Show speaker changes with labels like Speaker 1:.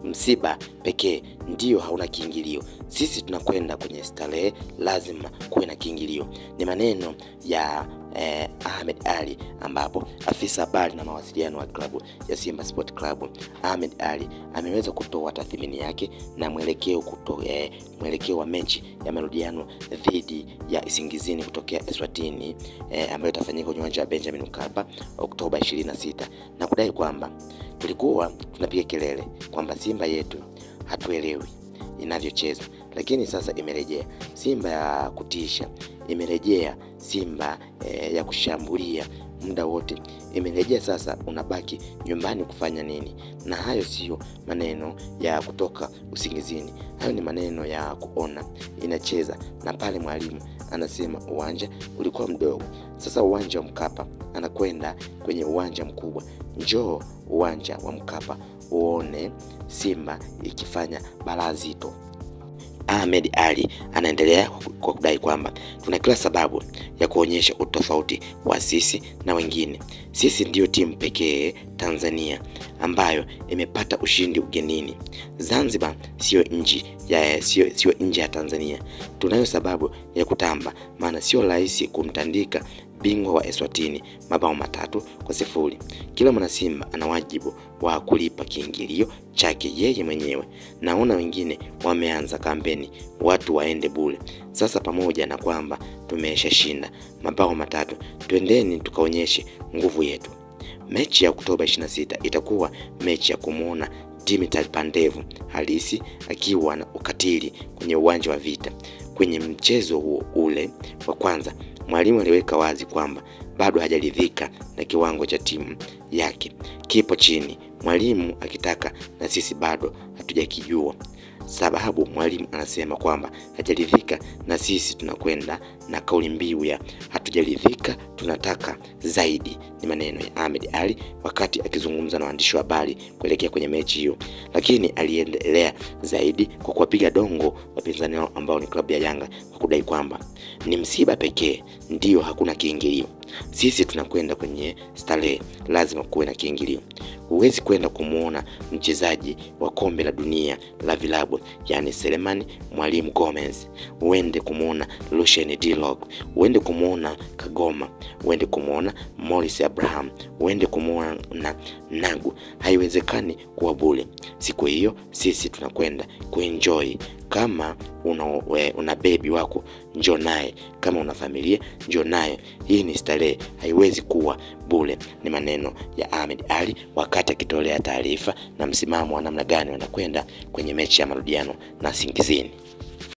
Speaker 1: msiba pekee ndio hauna kiingilio. Sisi tunakwenda kwenye starehe, lazima kuwe na kiingilio. Ni maneno ya Ahmed Ally, ambapo afisa habari na mawasiliano wa klabu ya Simba Sport Club Ahmed Ally ameweza kutoa tathmini yake na mwelekeo wa mechi ya marudiano dhidi ya Isingizini kutokea Eswatini ambayo itafanyika kwenye uwanja wa Benjamin Mkapa Oktoba 26, na kudai kwamba tulikuwa tunapiga kelele kwamba Simba yetu hatuelewi inavyocheza, lakini sasa imerejea Simba ya kutisha, imerejea Simba ya kushambulia muda wote, imerejea. Sasa unabaki nyumbani kufanya nini? Na hayo sio maneno ya kutoka usingizini, hayo ni maneno ya kuona inacheza. Na pale mwalimu anasema uwanja ulikuwa mdogo, sasa uwanja wa Mkapa anakwenda kwenye uwanja mkubwa. Njoo uwanja wa Mkapa uone Simba ikifanya balaa zito. Ahmed Ally anaendelea kwa kudai kwamba tuna kila sababu ya kuonyesha utofauti wa sisi na wengine. Sisi ndiyo timu pekee Tanzania ambayo imepata ushindi ugenini. Zanzibar sio nje ya Tanzania. Tunayo sababu ya kutamba, maana sio rahisi kumtandika bingwa wa Eswatini mabao 3-0. Kila mwana Simba ana wajibu wa kulipa kiingilio chake yeye mwenyewe. Naona wengine wameanza kampeni watu waende bure. Sasa pamoja na kwamba tumeshashinda mabao 3, twendeni tukaonyeshe nguvu yetu. Mechi ya Oktoba 26 itakuwa mechi ya kumuona Dimitar Pandev halisi akiwa na ukatili kwenye uwanja wa vita. Kwenye mchezo huo ule wa kwanza, mwalimu aliweka wazi kwamba bado hajaridhika na kiwango cha timu yake, kipo chini. Mwalimu akitaka na sisi bado hatujakijua. Sababu mwalimu anasema kwamba hajaridhika na sisi, tunakwenda na kauli mbiu ya hatujaridhika tunataka zaidi. Ni maneno ya Ahmed Ally wakati akizungumza na waandishi wa habari kuelekea kwenye mechi hiyo, lakini aliendelea zaidi kwa kuwapiga dongo wapinzani wao ambao ni klabu ya Yanga kwa kudai kwamba ni msiba pekee ndio hakuna kiingilio. Sisi tunakwenda kwenye starehe, lazima kuwe na kiingilio. Huwezi kwenda kumuona mchezaji wa kombe la dunia la vilabu yani Selemani Mwalimu Gomez, uende kumuona Lucien Dilog, uende kumuona Kagoma, uende kumuona Morris Abraham, uende kumuona Nagu. Haiwezekani kuwa bure. Siku hiyo sisi tunakwenda kuenjoy. Kama una baby wako njoo naye, kama una familia njoo naye. Hii ni starehe, haiwezi kuwa bure. Ni maneno ya Ahmed Ally wakati akitolea taarifa na msimamo wa namna gani wanakwenda kwenye mechi ya marudiano na Singizini.